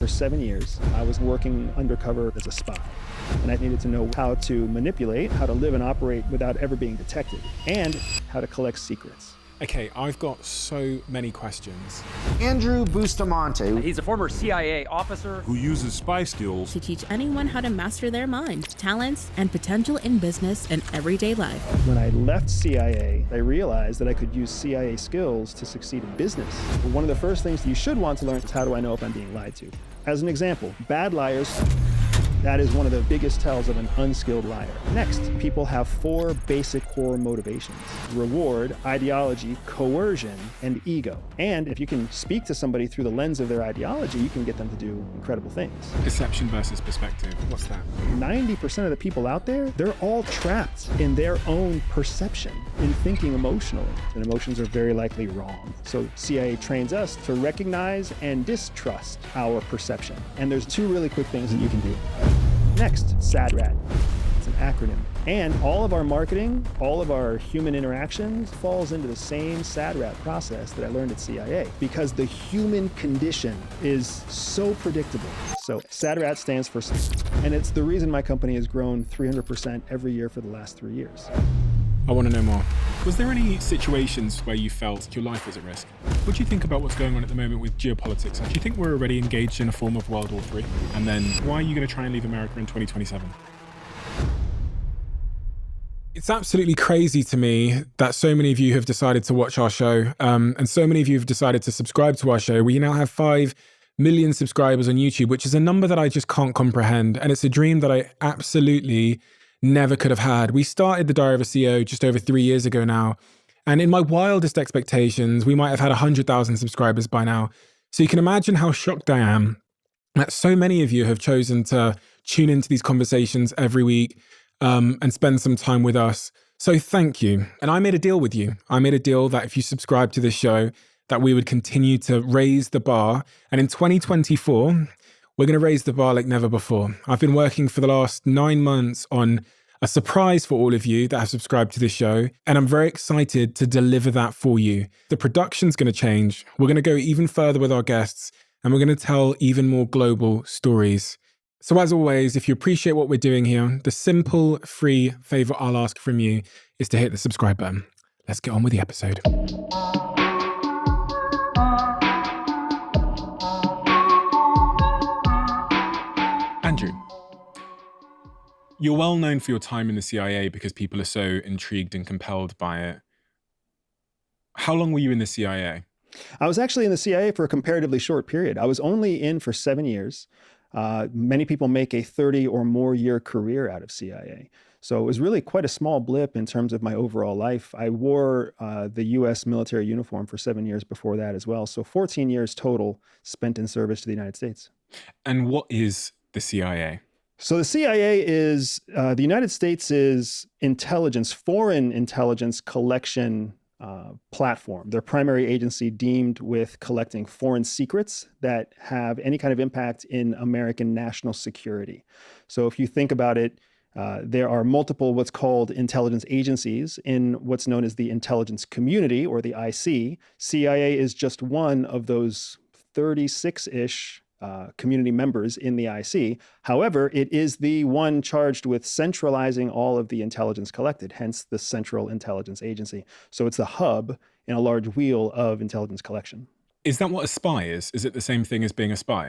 For 7 years, I was working undercover as a spy, and I needed to know how to manipulate, how to live and operate without ever being detected, and how to collect secrets. Okay, I've got so many questions. Andrew Bustamante. He's a former CIA officer who uses spy skills to teach anyone how to master their mind, talents, and potential in business and everyday life. When I left CIA, I realized that I could use CIA skills to succeed in business. One of the first things you should want to learn is how do I know if I'm being lied to? As an example, bad liars. That is one of the biggest tells of an unskilled liar. Next, people have 4 basic core motivations: reward, ideology, coercion, and ego. And if you can speak to somebody through the lens of their ideology, you can get them to do incredible things. Perception versus perspective. What's that? 90% of the people out there, they're all trapped in their own perception, in thinking emotionally. And emotions are very likely wrong. So CIA trains us to recognize and distrust our perception. And there's 2 really quick things that you can do. Next, SADRAT. It's an acronym. And all of our marketing, all of our human interactions falls into the same SADRAT process that I learned at CIA, because the human condition is so predictable. So SADRAT stands for, and it's the reason my company has grown 300% every year for the last 3 years. I want to know more. Was there any situations where you felt your life was at risk? What do you think about what's going on at the moment with geopolitics? Do you think we're already engaged in a form of World War III? And then why are you going to try and leave America in 2027? It's absolutely crazy to me that so many of you have decided to watch our show, and so many of you have decided to subscribe to our show. We now have 5 million subscribers on YouTube, which is a number that I just can't comprehend. And it's a dream that I absolutely never could have had. We started the Diary of a CEO just over 3 years ago now. And in my wildest expectations, we might have had 100,000 subscribers by now. So you can imagine how shocked I am that so many of you have chosen to tune into these conversations every week and spend some time with us. So thank you. And I made a deal with you. I made a deal that if you subscribe to this show, that we would continue to raise the bar. And in 2024, we're going to raise the bar like never before. I've been working for the last 9 months on a surprise for all of you that have subscribed to this show, and I'm very excited to deliver that for you. The production's going to change. We're going to go even further with our guests, and we're going to tell even more global stories. So as always, if you appreciate what we're doing here, the simple, free favor I'll ask from you is to hit the subscribe button. Let's get on with the episode. Andrew, you're well known for your time in the CIA because people are so intrigued and compelled by it. How long were you in the CIA? I was actually in the CIA for a comparatively short period. I was only in for 7 years. Many people make a 30 or more year career out of CIA. So it was really quite a small blip in terms of my overall life. I wore the US military uniform for 7 years before that as well. So 14 years total spent in service to the United States. And what is the CIA? So the CIA is the United States' intelligence, foreign intelligence collection platform. Their primary agency deemed with collecting foreign secrets that have any kind of impact in American national security. So if you think about it, there are multiple what's called intelligence agencies in what's known as the intelligence community, or the IC. CIA is just one of those 36-ish community members in the IC. However, it is the one charged with centralizing all of the intelligence collected, hence the Central Intelligence Agency. So it's the hub in a large wheel of intelligence collection. Is that what a spy is? Is it the same thing as being a spy?